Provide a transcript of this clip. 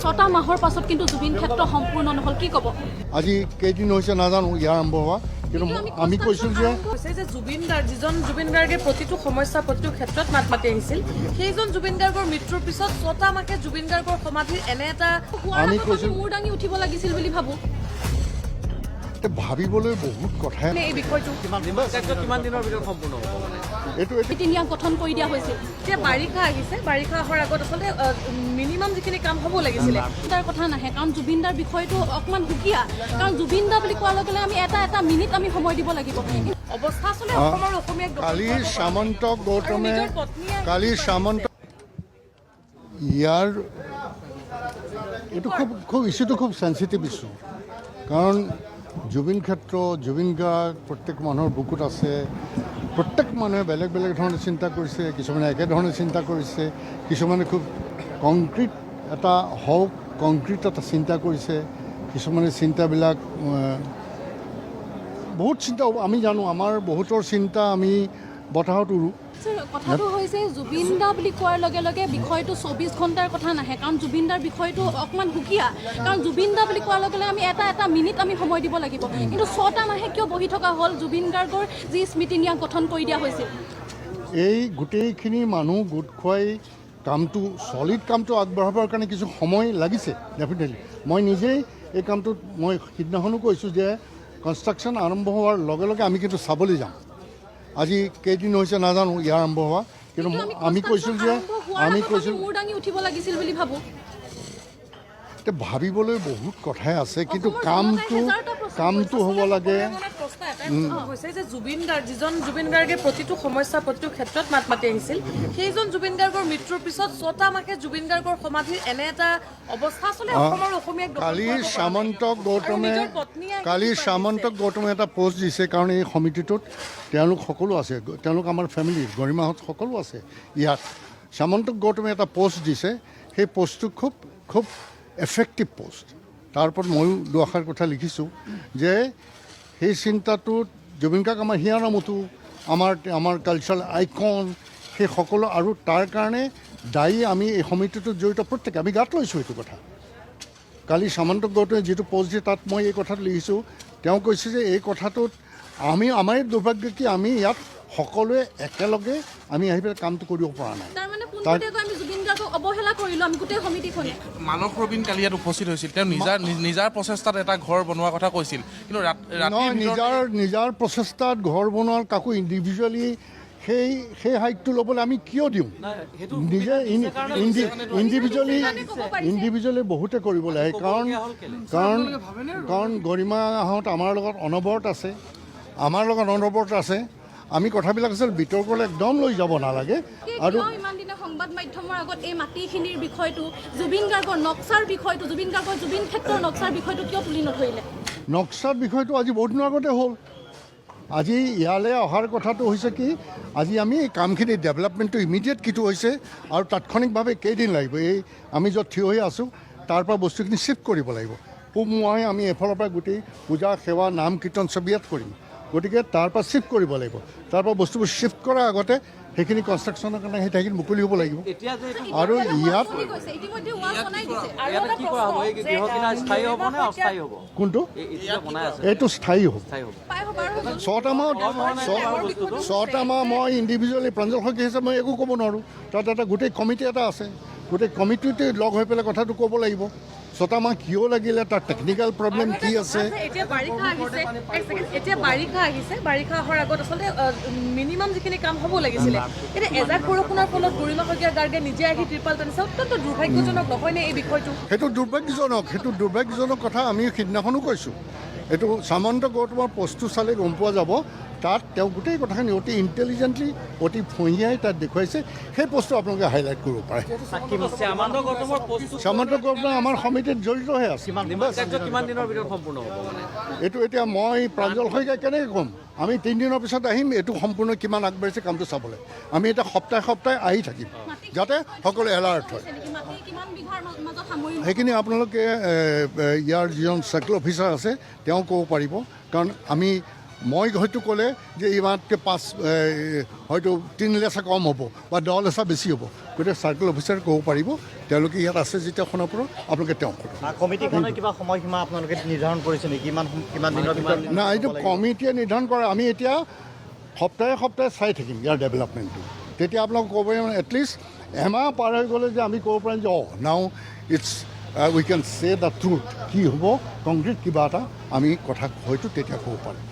6টা মাহৰ পাছত কিন্তু জুবিন ক্ষেত্ৰ সম্পূৰ্ণ নহল কি ক'ব আজি কেইদিন হৈছে নাজানো ইয়াৰ আৰম্ভ হোৱা কিন্তু আমি কৈছোঁ যে যিজন জুবিন গাৰ্গে প্ৰতিটো সমস্যা প্ৰতিটো ক্ষেত্ৰত মাত মাতি আহিছিল সেইজন জুবিন গাৰ্গৰ মৃত্যুৰ পিছত 6টা মাহে জুবিন গাৰ্গৰ সমাধিৰ এনে এটা আমি কৈছোঁ মূৰ দাঙি উঠিব লাগিছিল বুলি ভাবো ভাবিবলৈ বহুত কথাই এই বিষয়টো কিমান দিনৰ ভিতৰত সম্পূৰ্ণ হ'ব মানে এইটো নীতি-নিয়ম গঠন কৰি দিয়া হৈছিল এতিয়া বাৰিষা আহিছে বাৰিষা অহাৰ আগত আচলতে মিনিমাম যিখিনি কাম হ'ব লাগিছিলে তাৰ কথা নাহে কাৰণ জুবিন দাৰ বিষয়টো অকমান সুকীয়া কাৰণ জুবিন দা বুলি কোৱাৰ লগে লগে আমি এটা মিনিট আমি সময় দিব লাগিব অৱস্থা আচলতে অসমৰ অসমীয়াক কালি সামন্ত গৌতমে ইয়াৰ এইটো খুব ইছ্যুটো খুব চেঞ্চিটিভ ইছ্যু কাৰণ জুবিন ক্ষেত্ৰ জুবিন গাৰ্গ প্ৰত্যেক মানুহৰ বুকুত আছে প্ৰত্যেক মানুহে বেলেগ বেলেগ ধৰণে চিন্তা কৰিছে কিছুমানে একেধৰণে চিন্তা কৰিছে কিছুমানে খুব কংক্ৰিট এটা হওক কংক্ৰিট এটা চিন্তা কৰিছে কিছুমানে চিন্তাবিলাক বহুত চিন্তা আমি জানো আমাৰ বহুতৰ চিন্তা আমি বতাহত উৰোঁ কথাটো হৈছে জুবিন দা বুলি কোৱাৰ লগে লগে বিষয়টো 24 ঘণ্টাৰ কথা নাহে কাৰণ জুবিন দাৰ বিষয়টো অকমান সুকীয়া কাৰণ জুবিন দা বুলি কোৱাৰ লগে লগে আমি এটা মিনিট আমি সময় দিব লাগিব কিন্তু 6টা মাহে কিয় বহি থকা হ'ল জুবিন গাৰ্গৰ যি স্মৃতি-নিয়ম গঠন কৰি দিয়া হৈছিল এই গোটেইখিনি মানুহ গোট খুৱাই কামটো চলিড কামটো আগবঢ়াবৰ কাৰণে কিছু সময় লাগিছে ডেফিনেটলি মই নিজেই এই কামটোত মই সিদিনাখনো কৈছোঁ যে কনষ্ট্ৰাকশ্যন আৰম্ভ হোৱাৰ লগে লগে আমি কিন্তু চাবলৈ যাম আজি কেইদিন হৈছে নাজানো ইয়াৰ আৰম্ভ হোৱা কিন্তু আমি কৈছোঁ যে মূৰ দাঙি উঠিব লাগিছিল বুলি ভাবো ভাবিবলৈ বহুত কথাই আছে কিন্তু কামটো হ'ব লাগে হৈছে যে যিজন জুবিন গাৰ্গে প্ৰতিটো সমস্যা প্ৰতিটো ক্ষেত্ৰত মাত মাতি আহিছিল সেইজন জুবিন গাৰ্গৰ মৃত্যুৰ পিছত 6টা মাহে জুবিন গাৰ্গৰ সমাধিৰ এনে এটা অৱস্থা আচলতে অসমৰ অসমীয়াক কালি সামন্ত গৌতমে এটা পোষ্ট দিছে কাৰণ এই সমিতিটোত তেওঁলোক সকলো আছে তেওঁলোক আমাৰ ফেমিলিৰ গৰিমাহঁত সকলো আছে ইয়াত সামন্ত গৌতমে এটা পোষ্ট দিছে সেই পোষ্টটো খুব এফেক্টিভ পোষ্ট তাৰ ওপৰত ময়ো দুআষাৰ কথা লিখিছোঁ যে সেই চিন্তাটোত জুবিন গাৰ্গ আমাৰ হিয়ানামতো আমাৰ কালচাৰেল আইকন সেই সকলো আৰু তাৰ কাৰণে দায়ী আমি এই সমিতিটোত জড়িত প্ৰত্যেকে আমি গাত লৈছোঁ এইটো কথা কালি সামন্ত গৌতমে যিটো পোষ্ট দিয়ে তাত মই এই কথাটো লিখিছোঁ তেওঁ কৈছে যে এই কথাটোত আমাৰ দুৰ্ভাগ্য কি আমি ইয়াত সকলোৱে একেলগে আমি আহি পেলাই কামটো কৰিব পৰা নাই মানস ৰবীন কালি ইয়াত উপস্থিত হৈছিল তেওঁ নিজৰ প্ৰচেষ্টাত এটা ঘৰ বনোৱাৰ কথা কৈছিল কিন্তু নিজৰ প্ৰচেষ্টাত ঘৰ বনোৱাৰ কাকো ইণ্ডিভিজুৱেলি সেই হাইটটো ল'বলৈ আমি কিয় দিওঁ নিজে ইণ্ডিভিজুৱেলি বহুতে কৰিব লাগে কাৰণ গৰিমাহঁত আমাৰ লগত অনবৰত আছে আমি কথাবিলাক আছিল বিতৰ্কলৈ একদম লৈ যাব নালাগে আৰু ইমান দিনে সংবাদ মাধ্যমৰ আগত এই মাটিখিনিৰ বিষয়টো জুবিন গাৰ্গৰ নক্সাৰ বিষয়টো জুবিন ক্ষেত্ৰৰ নক্সাৰ বিষয়টো কিয় তুলি নধৰিলে নক্সাৰ বিষয়টো আজি বহুত দিনৰ আগতে হ'ল আজি ইয়ালৈ অহাৰ কথাটো হৈছে কি আজি আমি এই কামখিনি ডেভেলপমেণ্টটো ইমিডিয়েট কিটো হৈছে আৰু তাৎক্ষণিকভাৱে কেইদিন লাগিব এই আমি য'ত থিয় হৈ আছোঁ তাৰ পৰা বস্তুখিনি শ্বিফ্ট কৰিব লাগিব মই আমি এফালৰ পৰা গোটেই পূজা সেৱা নাম কীৰ্তন চব ইয়াত কৰিম গতিকে তাৰ পৰা শ্বিফ্ট কৰিব লাগিব তাৰ পৰা বস্তুবোৰ শ্বিফ্ট কৰাৰ আগতে সেইখিনি কনষ্ট্ৰাকশ্যনৰ কাৰণে সেই ঠাইখিনি মুকলি হ'ব লাগিব আৰু ইয়াত কোনটো এইটো স্থায়ী হ'ব 6টা মাহ মই ইণ্ডিভিজুৱেলি প্ৰাঞ্জল শইকীয়া হিচাপে মই একো ক'ব নোৱাৰোঁ তাত এটা গোটেই কমিটি এটা আছে গোটেই কমিটিতে লগ হৈ পেলাই কথাটো ক'ব লাগিব 6টা মাহ কিয় লাগিলে তাৰ টেকনিকেল প্ৰব্লেম কি আছে এতিয়া বাৰিষা আহিছে বাৰিষা অহাৰ আগত আচলতে মিনিমাম যিখিনি কাম হ'ব লাগিছিলে এতিয়া এজাক বৰষুণৰ ফলত গৰিমা শইকীয়া গাৰ্গে নিজে আহি ত্ৰিপাল টানিছে অত্যন্ত দুৰ্ভাগ্যজনক নহয়নে এই বিষয়টো সেইটো দুৰ্ভাগ্যজনক কথা আমি সিদিনাখনো কৈছোঁ এইটো সামন্ত গৌতমৰ পোষ্টটো চালে গম পোৱা যাব তাত তেওঁ গোটেই কথাখিনি অতি ইণ্টেলিজেণ্টলি অতি ফঁহিয়াই তাত দেখুৱাইছে সেই পোষ্টটো আপোনালোকে হাইলাইট কৰিব পাৰে সামন্ত গৌতম আমাৰ সমিতিত জড়িত হৈ আছে এইটো এতিয়া মই প্ৰাঞ্জল শইকীয়া কেনেকৈ ক'ম আমি 3 দিনৰ পিছত আহিম এইটো সম্পূৰ্ণ কিমান আগবাঢ়িছে কামটো চাবলৈ আমি এতিয়া সপ্তাহে আহি থাকিম যাতে সকলো এলাৰ্ট হয় সেইখিনি আপোনালোকে ইয়াৰ যিজন চাৰ্কেল অফিচাৰ আছে তেওঁ ক'ব পাৰিব কাৰণ আমি মই হয়তো ক'লে যে ইমানকৈ হয়তো 3 লেচা কম হ'ব বা 10 লেচা বেছি হ'ব, গতিকে চাৰ্কেল অফিচাৰে ক'ব পাৰিব। তেওঁলোকে ইয়াত আছে যেতিয়া সোণাপুৰত, আপোনালোকে তেওঁ কমিটিখনে কিবা সময়সীমা আপোনালোকে নিৰ্ধাৰণ কৰিছে নেকি? কিমান দিনৰ ভিতৰত? নাই, এইটো কমিটিয়ে নিৰ্ধাৰণ কৰে। আমি এতিয়া সপ্তাহে সপ্তাহে চাই থাকিম ইয়াৰ ডেভেলপমেণ্টটো। তেতিয়া আপোনালোকে ক'ব পাৰিম, এটলিষ্ট এমাহ পাৰ হৈ গ'লে যে আমি ক'ব পাৰিম যে নাও ইটছ উই কেন চে দ্য ট্ৰুথ, কি হ'ব কংক্ৰিট কিবা এটা আমি কথা হয়তো তেতিয়া ক'ব পাৰিম।